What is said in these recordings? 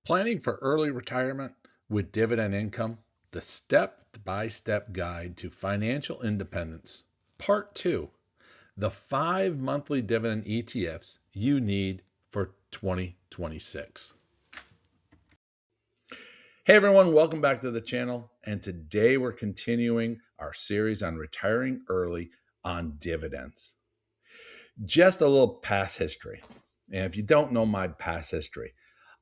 Planning for early retirement with dividend income, the step-by-step guide to financial independence. Part 2, the 5 monthly dividend ETFs you need for 2026. Hey everyone, welcome back to the channel. And today we're continuing our series on retiring early on dividends. Just a little past history. And if you don't know my past history,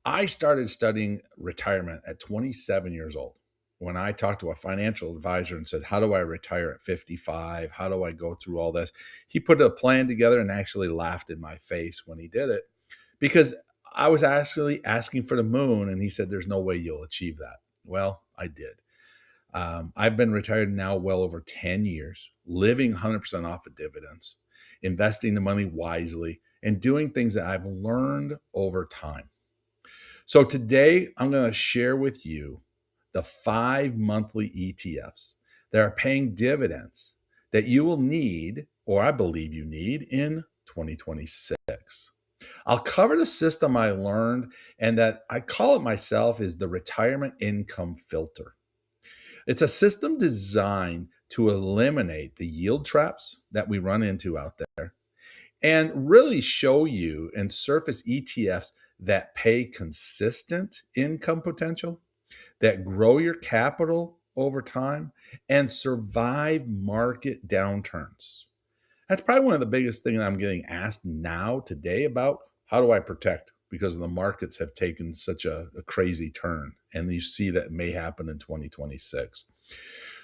I started studying retirement at 27 years old when I talked to a financial advisor and said, how do I retire at 55? How do I go through all this? He put a plan together and actually laughed in my face when he did it because I was actually asking for the moon. And he said, there's no way you'll achieve that. Well, I did. I've been retired now well over 10 years, living 100% off of dividends, investing the money wisely, and doing things that I've learned over time. So today I'm going to share with you the 5 monthly ETFs that are paying dividends that you will need, or I believe you need, in 2026. I'll cover the system I learned and that I call it myself is the retirement income filter. It's a system designed to eliminate the yield traps that we run into out there and really show you and surface ETFs that pay consistent income potential, that grow your capital over time, and survive market downturns. That's probably one of the biggest things I'm getting asked now today about. How do I protect? Because the markets have taken such a crazy turn, and you see that may happen in 2026.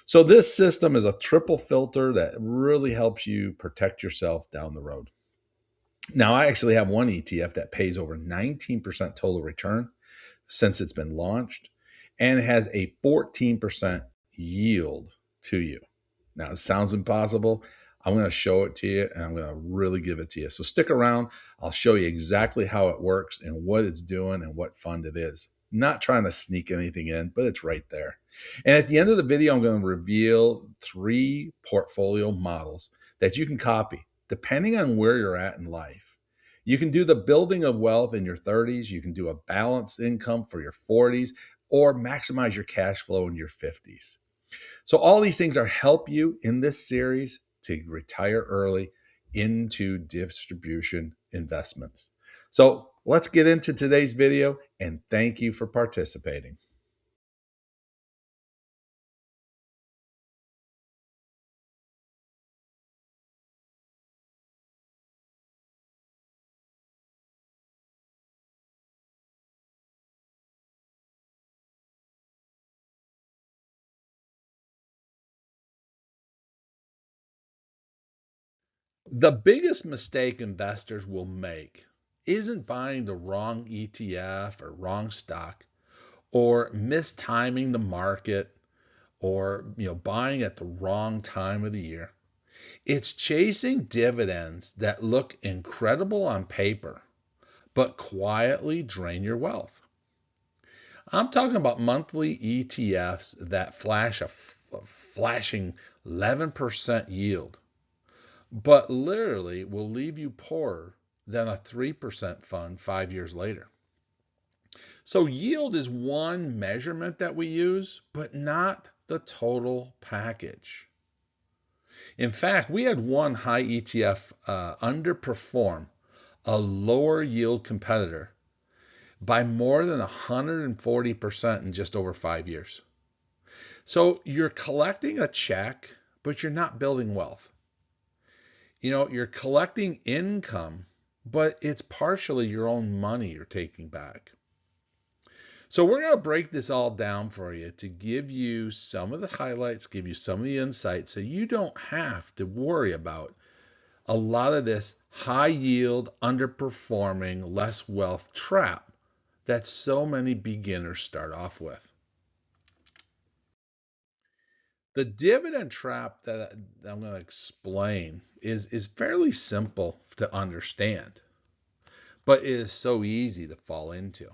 So this system is a triple filter that really helps you protect yourself down the road. Now, I actually have one ETF that pays over 19% total return since it's been launched, and it has a 14% yield to you. Now, it sounds impossible. I'm going to show it to you, and I'm going to really give it to you. So stick around. I'll show you exactly how it works and what it's doing and what fund it is. Not trying to sneak anything in, but it's right there. And at the end of the video, I'm going to reveal 3 portfolio models that you can copy depending on where you're at in life. You can do the building of wealth in your 30s. You can do a balanced income for your 40s, or maximize your cash flow in your 50s. So all these things are help you in this series to retire early into distribution investments. So let's get into today's video, and thank you for participating. The biggest mistake investors will make isn't buying the wrong ETF or wrong stock, or mistiming the market, or buying at the wrong time of the year. It's chasing dividends that look incredible on paper, but quietly drain your wealth. I'm talking about monthly ETFs that flash a flashing 11% yield, but literally will leave you poorer than a 3% fund 5 years later. So yield is one measurement that we use, but not the total package. In fact, we had one high ETF underperform a lower yield competitor by more than 140% in just over 5 years. So you're collecting a check, but you're not building wealth. You're collecting income, but it's partially your own money you're taking back. So we're going to break this all down for you to give you some of the highlights, give you some of the insights, so you don't have to worry about a lot of this high yield, underperforming, less wealth trap that so many beginners start off with. The dividend trap that I'm going to explain is fairly simple to understand, but it is so easy to fall into.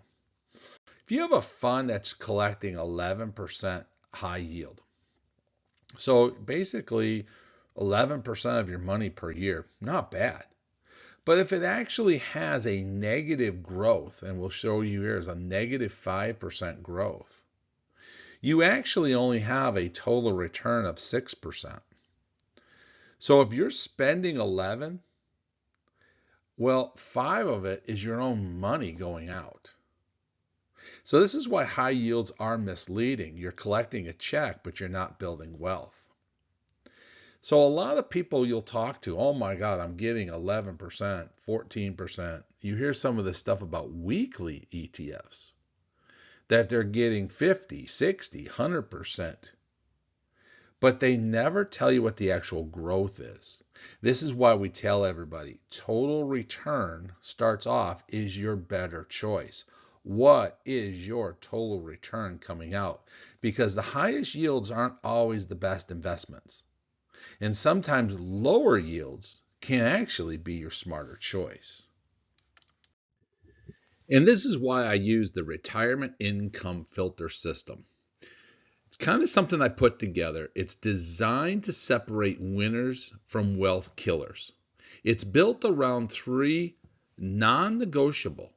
If you have a fund that's collecting 11% high yield, so basically 11% of your money per year, not bad. But if it actually has a negative growth, and we'll show you here is a negative 5% growth, you actually only have a total return of 6%. So if you're spending 11, well, 5 of it is your own money going out. So this is why high yields are misleading. You're collecting a check, but you're not building wealth. So a lot of people you'll talk to, oh my God, I'm getting 11%, 14%. You hear some of this stuff about weekly ETFs, that they're getting 50, 60, 100%. But they never tell you what the actual growth is. This is why we tell everybody, total return starts off is your better choice. What is your total return coming out? Because the highest yields aren't always the best investments. And sometimes lower yields can actually be your smarter choice. And this is why I use the retirement income filter system. It's kind of something I put together. It's designed to separate winners from wealth killers. It's built around 3 non-negotiable.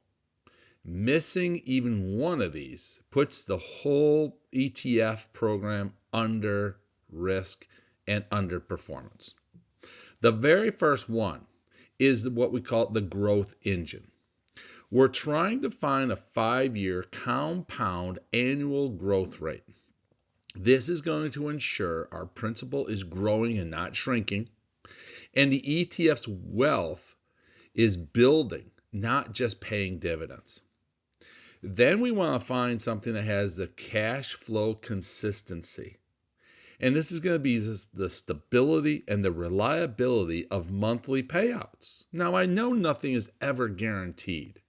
Missing even one of these puts the whole ETF program under risk and underperformance. The very first one is what we call the growth engine. We're trying to find a 5-year compound annual growth rate. This is going to ensure our principal is growing and not shrinking, and the ETF's wealth is building, not just paying dividends. Then we want to find something that has the cash flow consistency. And this is going to be the stability and the reliability of monthly payouts. Now, I know nothing is ever guaranteed,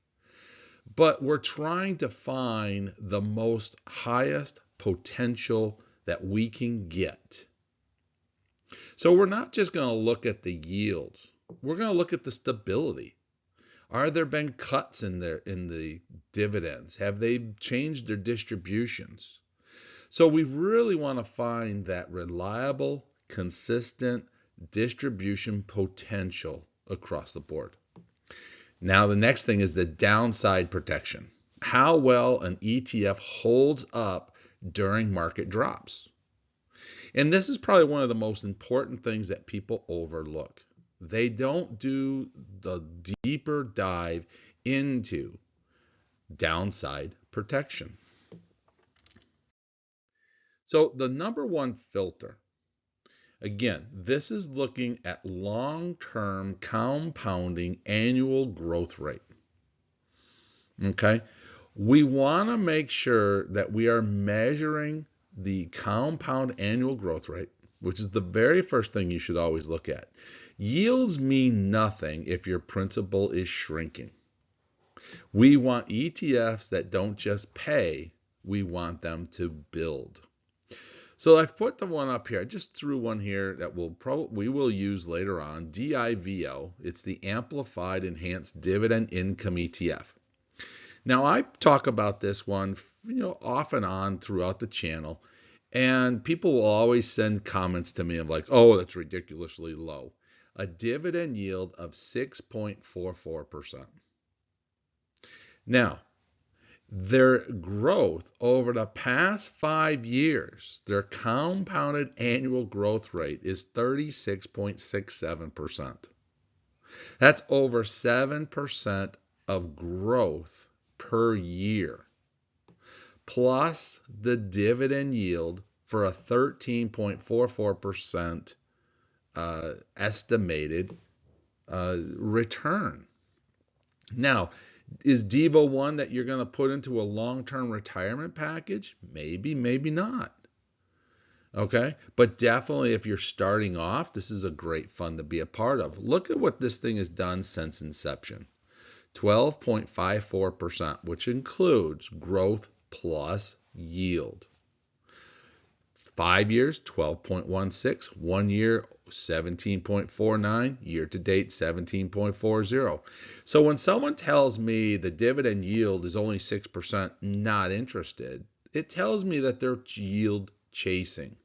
but we're trying to find the most highest potential that we can get. So we're not just going to look at the yields. We're going to look at the stability. Are there been cuts in the dividends? Have they changed their distributions? So we really want to find that reliable, consistent distribution potential across the board. Now the next thing is the downside protection. How well an ETF holds up during market drops. And this is probably one of the most important things that people overlook. They don't do the deeper dive into downside protection. So the number one filter, again, this is looking at long-term compounding annual growth rate. Okay? We want to make sure that we are measuring the compound annual growth rate, which is the very first thing you should always look at. Yields mean nothing if your principal is shrinking. We want ETFs that don't just pay, we want them to build. So I've put the one up here. I just threw one here that we will use later on, DIVO. It's the Amplified Enhanced Dividend Income ETF. Now I talk about this one, off and on throughout the channel, and people will always send comments to me of like, "Oh, that's ridiculously low." A dividend yield of 6.44%. Now, their growth over the past 5 years, their compounded annual growth rate is 36.67%. That's over 7% of growth per year, plus the dividend yield for a 13.44% estimated return. Now, is DIVO one that you're going to put into a long-term retirement package? Maybe, maybe not. Okay, but definitely if you're starting off, this is a great fund to be a part of. Look at what this thing has done since inception. 12.54%, which includes growth plus yield. 5 years, 12.16. 1 year, 17.49. Year to date, 17.40. So when someone tells me the dividend yield is only 6%, not interested, it tells me that they're yield chasing.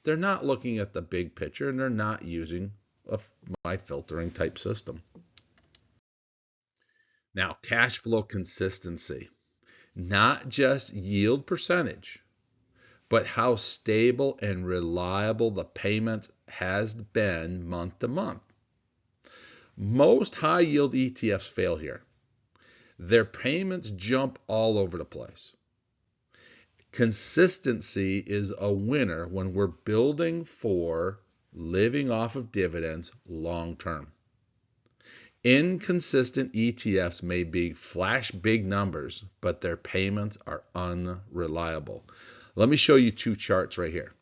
They're not looking at the big picture, and they're not using my filtering type system. Now, cash flow consistency, not just yield percentage, but how stable and reliable the payment has been month to month. Most high yield ETFs fail here. Their payments jump all over the place. Consistency is a winner when we're building for living off of dividends long term. Inconsistent ETFs may flash big numbers, but their payments are unreliable. Let me show you two charts right here.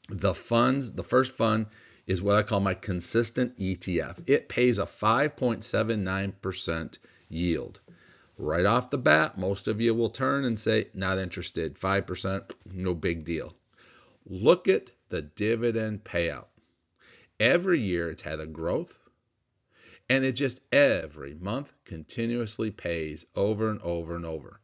The first fund is what I call my consistent ETF. It pays a 5.79% yield. Right off the bat, most of you will turn and say, not interested. 5%, no big deal. Look at the dividend payout. Every year it's had a growth, and it just every month continuously pays over and over and over.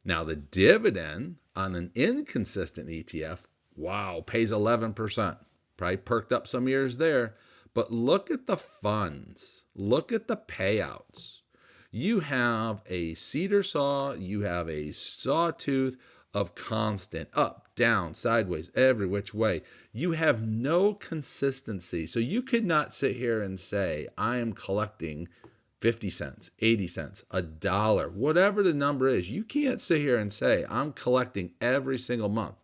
Now, the dividend on an inconsistent ETF, wow, pays 11%. Probably perked up some years there. But look at the funds. Look at the payouts. You have a cedar saw, you have a sawtooth of constant up, down, sideways, every which way. You have no consistency. So you could not sit here and say, I am collecting 50 cents, 80 cents, $1, whatever the number is. You can't sit here and say, I'm collecting every single month.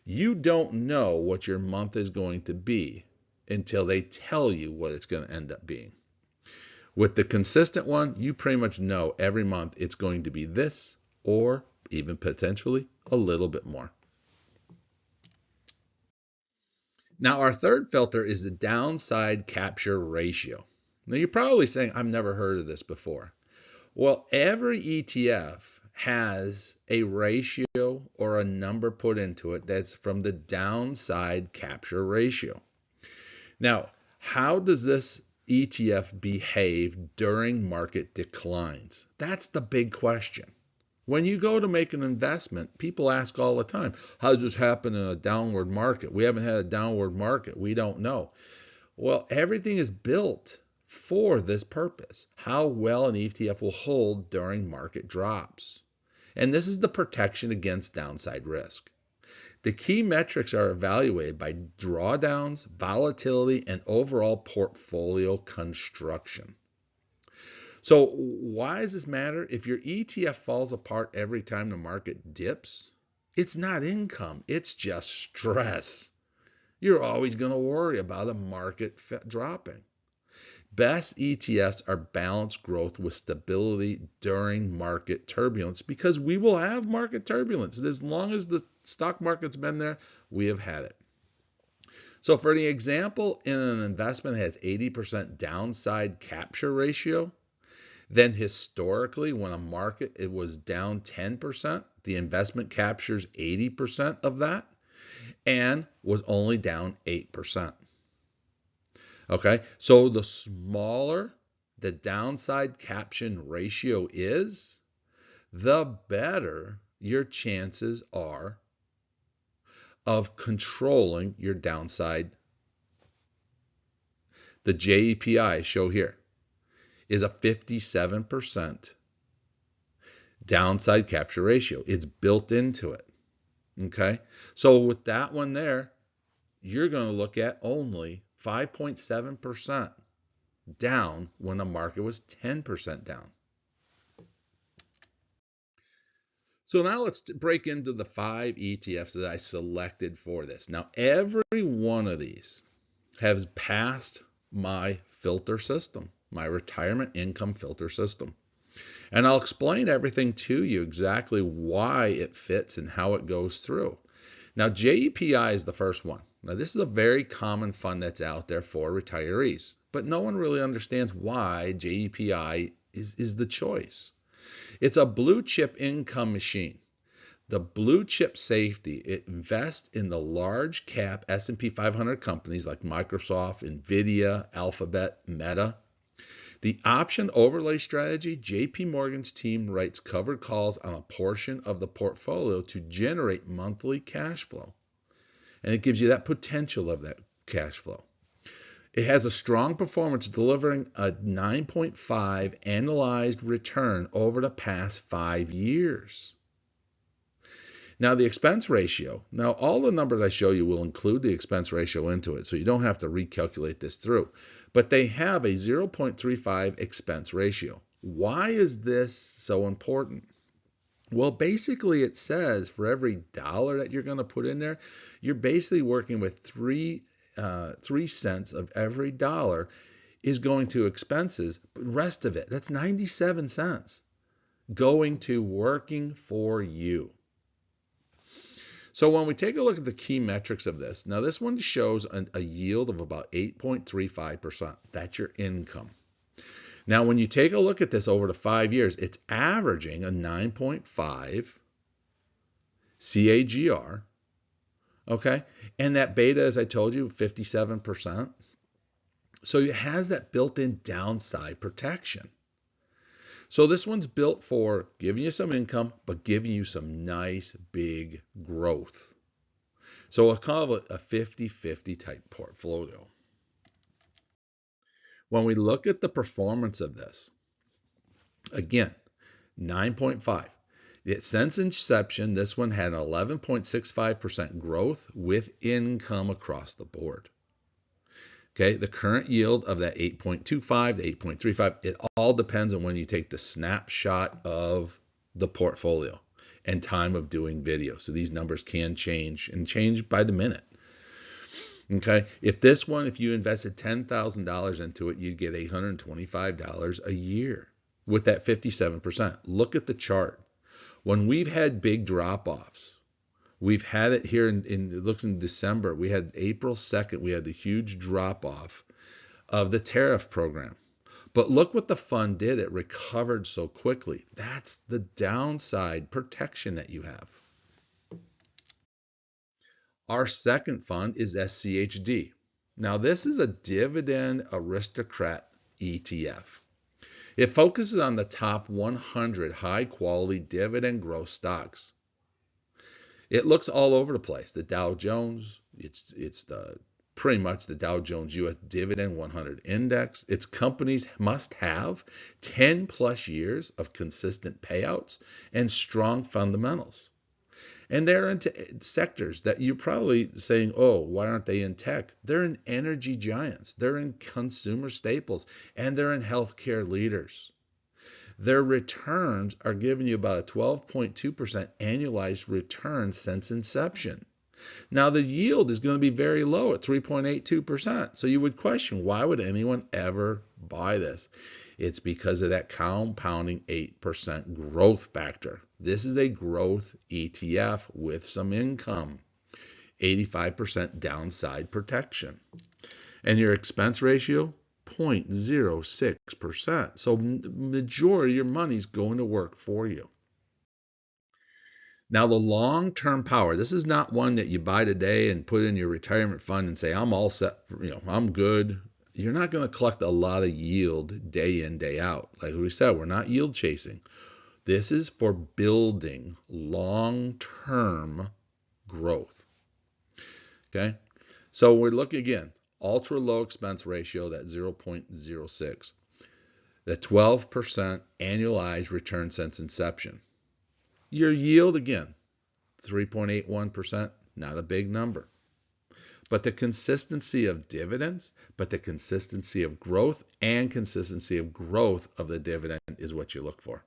You don't know what your month is going to be until they tell you what it's going to end up being. With the consistent one, you pretty much know every month it's going to be this or even potentially a little bit more. Now, our third filter is the downside capture ratio. Now, you're probably saying, I've never heard of this before. Well, every ETF has a ratio or a number put into it that's from the downside capture ratio. Now, how does this ETF behave during market declines? That's the big question. When you go to make an investment, people ask all the time, how does this happen in a downward market? We haven't had a downward market. We don't know. Well, everything is built for this purpose, how well an ETF will hold during market drops. And this is the protection against downside risk. The key metrics are evaluated by drawdowns, volatility, and overall portfolio construction. So why does this matter? If your ETF falls apart every time the market dips, it's not income, it's just stress. You're always going to worry about a market dropping. Best ETFs are balanced growth with stability during market turbulence, because we will have market turbulence. As long as the stock market's been there, we have had it. So for the example, in an investment that has 80% downside capture ratio, then historically when a market it was down 10%, the investment captures 80% of that and was only down 8%. Okay, so the smaller the downside caption ratio is, the better your chances are of controlling your downside. The JEPI show here is a 57% downside capture ratio. It's built into it. Okay, so with that one there, you're going to look at only 5.7% down when the market was 10% down. So now let's break into the 5 ETFs that I selected for this. Now, every one of these has passed my filter system, my retirement income filter system. And I'll explain everything to you, exactly why it fits and how it goes through. Now, JEPI is the first one. Now, this is a very common fund that's out there for retirees, but no one really understands why JEPI is the choice. It's a blue chip income machine. The blue chip safety, it invests in the large cap S&P 500 companies like Microsoft, Nvidia, Alphabet, Meta. The option overlay strategy, JP Morgan's team writes covered calls on a portion of the portfolio to generate monthly cash flow. And it gives you that potential of that cash flow. It has a strong performance, delivering a 9.5 annualized return over the past 5 years. Now, the expense ratio, now all the numbers I show you will include the expense ratio into it, so you don't have to recalculate this through. But they have a 0.35 expense ratio. Why is this so important? Well, basically it says for every dollar that you're going to put in there, you're basically working with 3 cents of every dollar is going to expenses, but the rest of it, that's 97 cents, going to working for you. So when we take a look at the key metrics of this, now this one shows a yield of about 8.35%. That's your income. Now, when you take a look at this over the 5 years, it's averaging a 9.5 CAGR, okay? And that beta, as I told you, 57%. So it has that built-in downside protection. So this one's built for giving you some income, but giving you some nice big growth. So I'll call it a 50-50 type portfolio. When we look at the performance of this, again, 9.5. Since inception, this one had an 11.65% growth with income across the board. Okay, the current yield of that 8.25 to 8.35, it all depends on when you take the snapshot of the portfolio and time of doing video. So these numbers can change and change by the minute. Okay, if you invested $10,000 into it, you'd get $825 a year with that 57%. Look at the chart. When we've had big drop-offs, we've had it here it looks in December. We had April 2nd, we had the huge drop-off of the tariff program. But look what the fund did. It recovered so quickly. That's the downside protection that you have. Our second fund is SCHD. Now, this is a Dividend Aristocrat ETF. It focuses on the top 100 high-quality dividend growth stocks. It looks all over the place. The Dow Jones, it's pretty much the Dow Jones US Dividend 100 Index. Its companies must have 10 plus years of consistent payouts and strong fundamentals. And they're into sectors that you're probably saying, oh, why aren't they in tech? They're in energy giants. They're in consumer staples. And they're in healthcare leaders. Their returns are giving you about a 12.2% annualized return since inception. Now, the yield is going to be very low at 3.82%. So you would question, why would anyone ever buy this? It's because of that compounding 8% growth factor. This is a growth ETF with some income, 85% downside protection. And your expense ratio, 0.06%. So majority of your money is going to work for you. Now, the long-term power, this is not one that you buy today and put in your retirement fund and say, I'm all set, I'm good. You're not going to collect a lot of yield day in, day out. Like we said, we're not yield chasing. This is for building long-term growth. Okay? So we're looking again, ultra low expense ratio, that 0.06. The 12% annualized return since inception. Your yield, again, 3.81%, not a big number. But the consistency of dividends, but the consistency of growth and consistency of growth of the dividend is what you look for.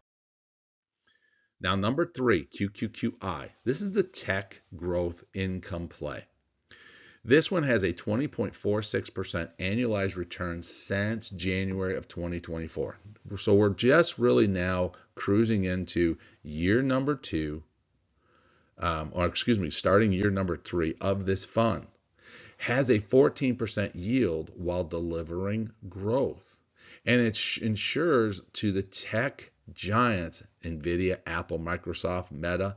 Now, number 3, QQQI. This is the tech growth income play. This one has a 20.46% annualized return since January of 2024. So we're just really now cruising into year number 2, starting year number 3 of this fund. Has a 14% yield while delivering growth. And it ensures to the tech giants, NVIDIA, Apple, Microsoft, Meta.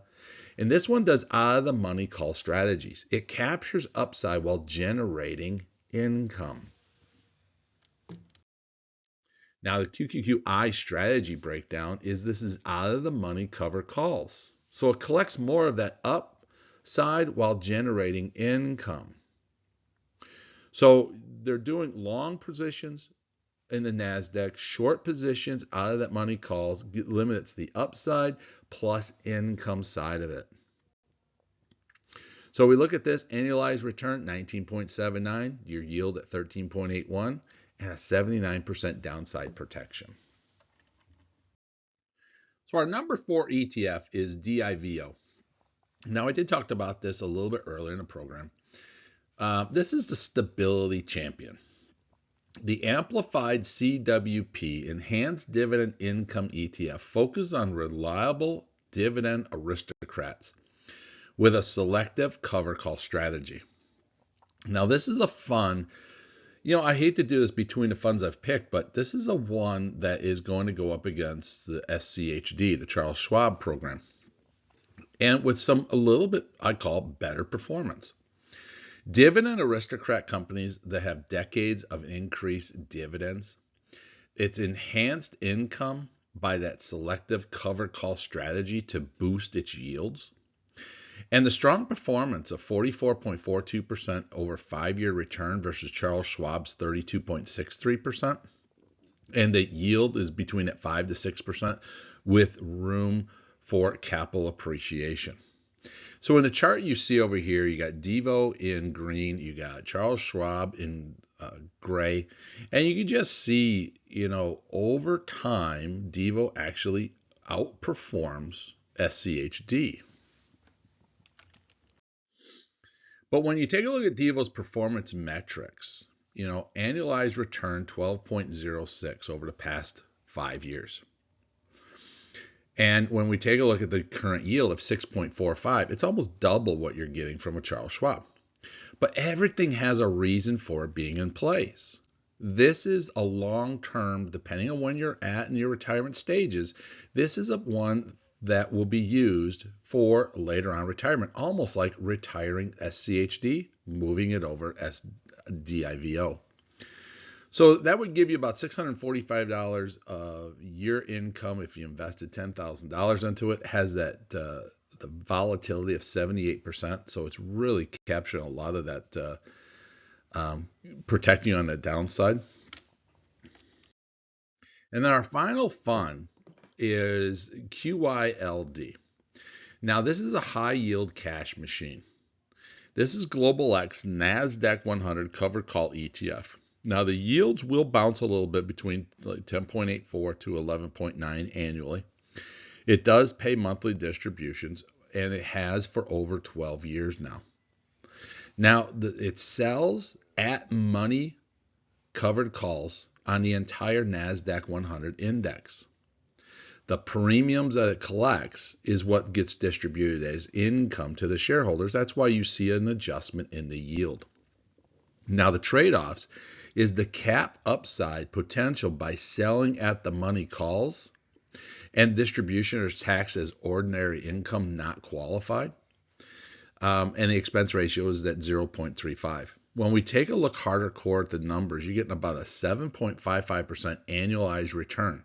And this one does out-of-the-money call strategies. It captures upside while generating income. Now, the QQQI strategy breakdown is this is out-of-the-money cover calls. So it collects more of that upside while generating income. So they're doing long positions in the NASDAQ, short positions out of that money calls, limits the upside plus income side of it. So we look at this annualized return, 19.79, your yield at 13.81, and a 79% downside protection. So our number 4 ETF is DIVO. Now I did talk about this a little bit earlier in the program. This is the stability champion. The amplified CWP enhanced dividend income ETF focuses on reliable dividend aristocrats with a selective cover call strategy. Now this is a fund, I hate to do this between the funds I've picked, but this is a one that is going to go up against the SCHD, the Charles Schwab program, and with a little bit, I call better performance. Dividend aristocrat companies that have decades of increased dividends, it's enhanced income by that selective cover call strategy to boost its yields. And the strong performance of 44.42% over 5-year return versus Charles Schwab's 32.63%. And the yield is between at 5 to 6% with room for capital appreciation. So in the chart you see over here, you got DIVO in green, you got Charles Schwab in gray, and you can just see, over time, DIVO actually outperforms SCHD. But when you take a look at DIVO's performance metrics, annualized return 12.06 over the past 5 years. And when we take a look at the current yield of 6.45, it's almost double what you're getting from a Charles Schwab. But everything has a reason for it being in place. This is a long-term, depending on when you're at in your retirement stages, this is a one that will be used for later on retirement, almost like retiring SCHD, moving it over as DIVO. So that would give you about $645 a year income if you invested $10,000 into it. It has that the volatility of 78%, so it's really capturing a lot of that, protecting you on the downside. And then our final fund is QYLD. Now this is a high yield cash machine. This is Global X NASDAQ 100 covered call ETF. Now the yields will bounce a little bit between 10.84 to 11.9 annually. It does pay monthly distributions, and it has for over 12 years now. Now it sells at money covered calls on the entire NASDAQ 100 index. The premiums that it collects is what gets distributed as income to the shareholders. That's why you see an adjustment in the yield. Now the trade-offs is the cap upside potential by selling at the money calls, and distribution is taxed as ordinary income not qualified. And the expense ratio is at 0.35. When we take a look harder core at the numbers, you're getting about a 7.55% annualized return.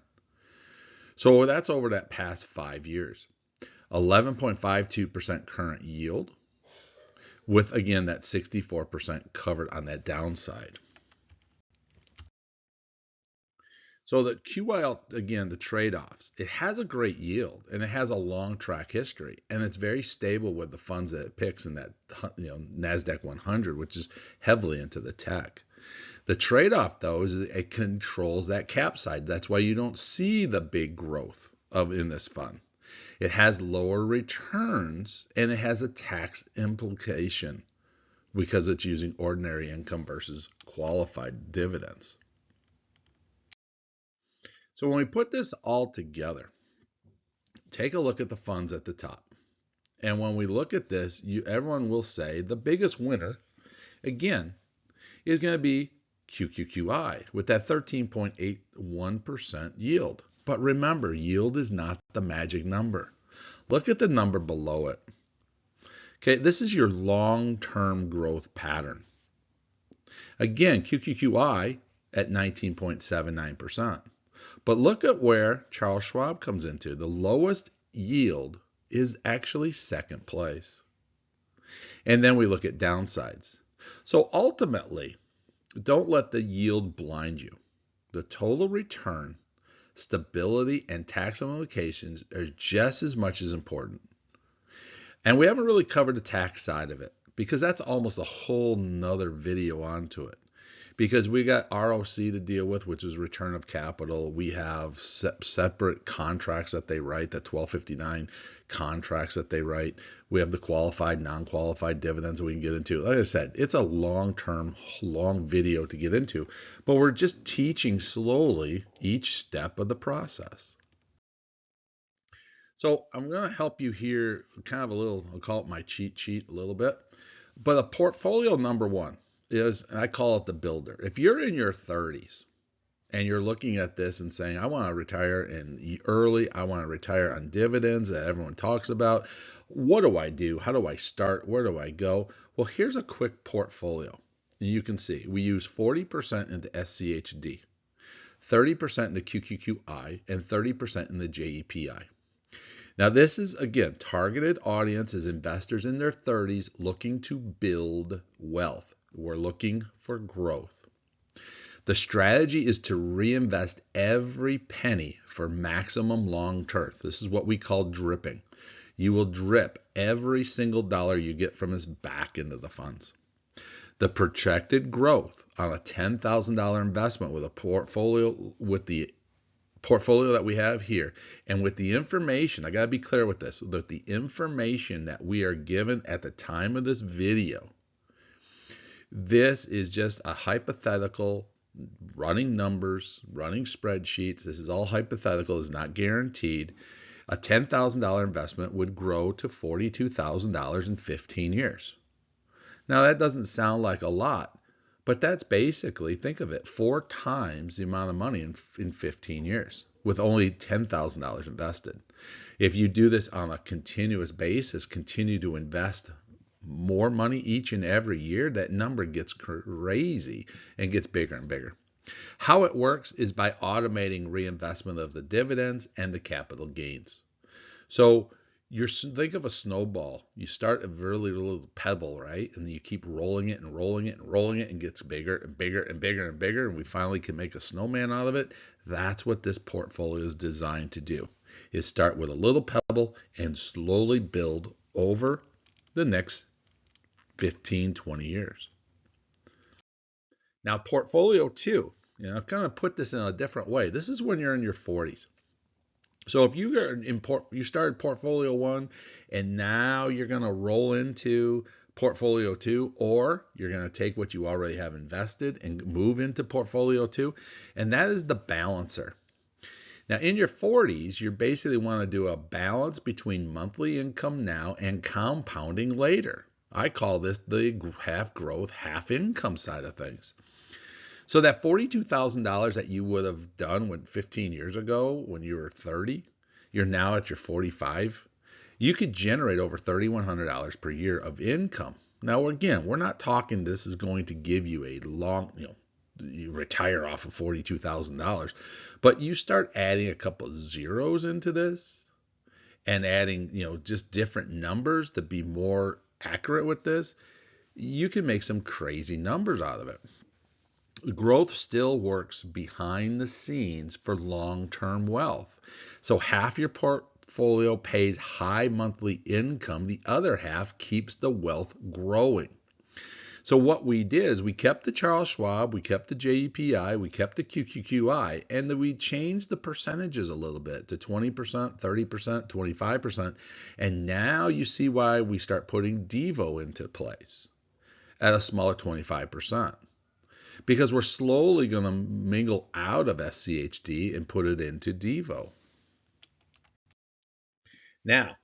So that's over that past 5 years. 11.52% current yield with, again, that 64% covered on that downside. So the QYL, again, the trade-offs, it has a great yield and it has a long track history, and it's very stable with the funds that it picks in that NASDAQ 100, which is heavily into the tech. The trade-off, though, is it controls that cap side. That's why you don't see the big growth in this fund. It has lower returns, and it has a tax implication because it's using ordinary income versus qualified dividends. So when we put this all together, take a look at the funds at the top. And when we look at this, everyone will say the biggest winner, again, is going to be QQQI with that 13.81% yield. But remember, yield is not the magic number. Look at the number below it. Okay, this is your long-term growth pattern. Again, QQQI at 19.79%. But look at where Charles Schwab comes into. The lowest yield is actually second place. And then we look at downsides. So ultimately, Don't let the yield blind you. The total return, stability, and tax implications are just as much as important. And we haven't really covered the tax side of it because that's almost a whole nother video onto it. Because we got ROC to deal with, which is return of capital. We have separate contracts that they write, the 1259 contracts that they write. We have the qualified, non-qualified dividends we can get into. Like I said, it's a long-term, long video to get into, but we're just teaching slowly each step of the process. So I'm going to help you here, kind of a little, I'll call it my cheat sheet a little bit. But a portfolio number one is, I call it the builder. If you're in your 30s and you're looking at this and saying, I want to retire in early, I want to retire on dividends that everyone talks about, what do I do? How do I start? Where do I go? Well, here's a quick portfolio. And you can see we use 40% into SCHD, 30% into QQQI, and 30% in the JEPI. Now, this is, again, targeted audience is investors in their 30s looking to build wealth. We're looking for growth. The strategy is to reinvest every penny for maximum long term. This is what we call dripping. You will drip every single dollar you get from us back into the funds. The projected growth on a $10,000 investment with a portfolio, with the portfolio that we have here, and with the information, I got to be clear with this, that the information that we are given at the time of this video, this is just a hypothetical, running numbers, running spreadsheets. This is all hypothetical, is not guaranteed. A $10,000 investment would grow to $42,000 in 15 years. Now that doesn't sound like a lot, but that's basically, think of it, 4 times the amount of money in 15 years with only $10,000 invested. If you do this on a continuous basis, continue to invest more money each and every year, that number gets crazy and gets bigger and bigger. How it works is by automating reinvestment of the dividends and the capital gains. So think of a snowball. You start a really little pebble, right? And you keep rolling it and rolling it and rolling it, and gets bigger and bigger and bigger and bigger, and we finally can make a snowman out of it. That's what this portfolio is designed to do, is start with a little pebble and slowly build over the next 15, 20 years. Now, portfolio 2, kind of put this in a different way. This is when you're in your 40s. So if you started portfolio 1 and now you're going to roll into portfolio 2, or you're going to take what you already have invested and move into portfolio 2, and that is the balancer. Now in your 40s, you basically want to do a balance between monthly income now and compounding later. I call this the half growth, half income side of things. So that $42,000 that you would have done 15 years ago when you were 30, you're now at your 45. You could generate over $3,100 per year of income. Now, again, we're not talking this is going to give you a long, you retire off of $42,000, but you start adding a couple of zeros into this and adding, just different numbers to be more accurate with this, you can make some crazy numbers out of it. Growth still works behind the scenes for long-term wealth. So half your portfolio pays high monthly income. The other half keeps the wealth growing. So what we did is we kept the Charles Schwab, we kept the JEPI, we kept the QQQI, and then we changed the percentages a little bit to 20%, 30%, 25%. And now you see why we start putting DIVO into place at a smaller 25%. Because we're slowly going to mingle out of SCHD and put it into DIVO. Now,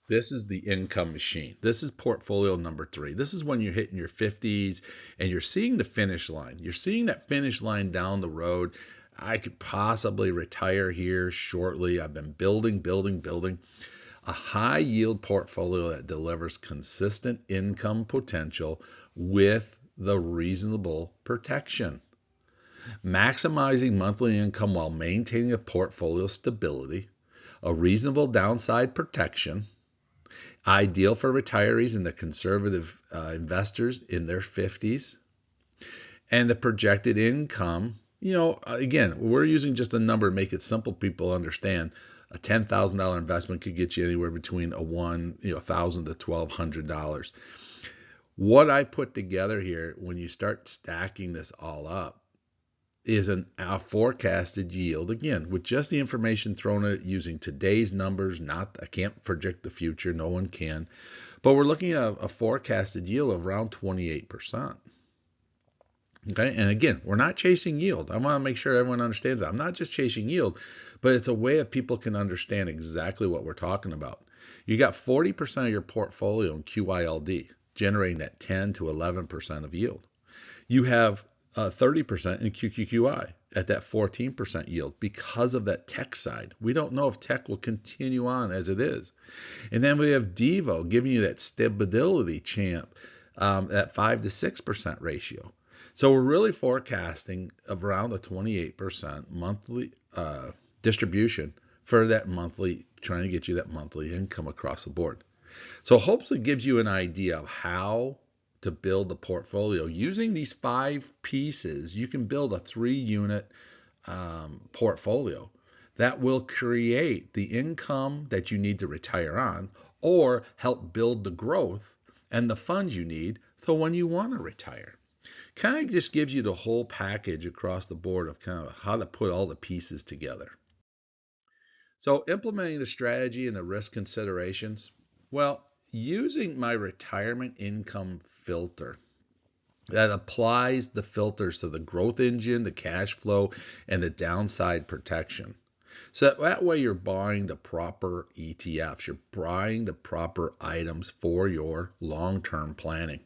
this is the income machine. This is portfolio number 3. This is when you're hitting your 50s and you're seeing the finish line. You're seeing that finish line down the road. I could possibly retire here shortly. I've been building. A high yield portfolio that delivers consistent income potential with the reasonable protection. Maximizing monthly income while maintaining a portfolio stability, a reasonable downside protection, ideal for retirees and the conservative investors in their 50s, And the projected income, again, we're using just a number to make it simple. People understand a $10,000 investment could get you anywhere between $1,000 to $1,200. What I put together here, when you start stacking this all up, is a forecasted yield, again, with just the information thrown at it using today's numbers. I can't predict the future, no one can, but we're looking at a forecasted yield of around 28%. Okay, and again, we're not chasing yield. I want to make sure everyone understands that. I'm not just chasing yield, but it's a way that people can understand exactly what we're talking about. You got 40% of your portfolio in QYLD, generating that 10 to 11% of yield. You have 30% in QQQI at that 14% yield because of that tech side. We don't know if tech will continue on as it is. And then we have DIVO giving you that stability champ at 5 to 6% ratio. So we're really forecasting around a 28% monthly distribution for that monthly, trying to get you that monthly income across the board. So hopefully it gives you an idea of how to build a portfolio. Using these 5 pieces, you can build a 3-unit portfolio that will create the income that you need to retire on, or help build the growth and the funds you need so when you want to retire. Kind of just gives you the whole package across the board of kind of how to put all the pieces together. So implementing the strategy and the risk considerations, well, using my retirement income filter that applies the filters to the growth engine, the cash flow, and the downside protection. So that way you're buying the proper ETFs, you're buying the proper items for your long-term planning.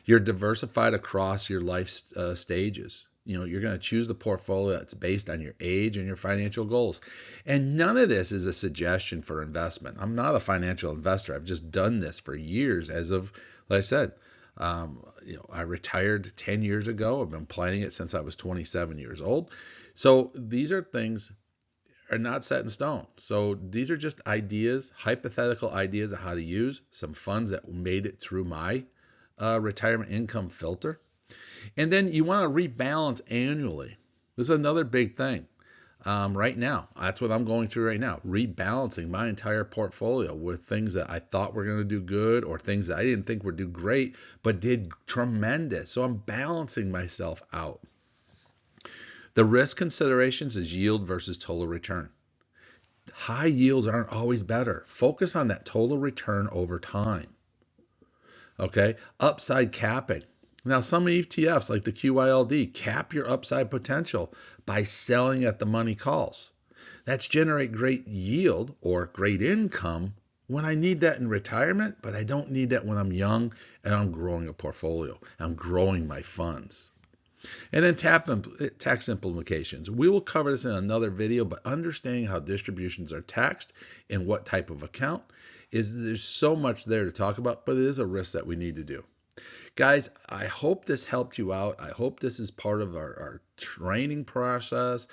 You're diversified across your life stages. You're going to choose the portfolio that's based on your age and your financial goals. And none of this is a suggestion for investment. I'm not a financial investor. I've just done this for years as of, like I said, I retired 10 years ago. I've been planning it since I was 27 years old. So these are things are not set in stone. So these are just ideas, hypothetical ideas of how to use some funds that made it through my retirement income filter. And then you want to rebalance annually. This is another big thing. Right now, that's what I'm going through right now, rebalancing my entire portfolio with things that I thought were going to do good or things that I didn't think would do great, but did tremendous. So I'm balancing myself out. The risk considerations is yield versus total return. High yields aren't always better. Focus on that total return over time. Okay, upside capping. Now, some ETFs like the QYLD cap your upside potential by selling at the money calls. That's generate great yield or great income when I need that in retirement, but I don't need that when I'm young and I'm growing a portfolio. I'm growing my funds. And then tax implications. We will cover this in another video, but understanding how distributions are taxed and what type of account there's so much there to talk about, but it is a risk that we need to do. Guys, I hope this helped you out. I hope this is part of our training process,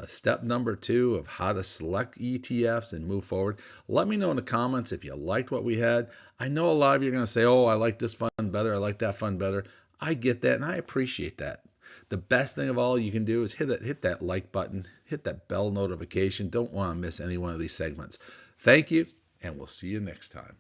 step number 2 of how to select ETFs and move forward. Let me know in the comments if you liked what we had. I know a lot of you are going to say, oh, I like this fund better, I like that fund better. I get that, and I appreciate that. The best thing of all you can do is hit that like button, hit that bell notification. Don't want to miss any one of these segments. Thank you, and we'll see you next time.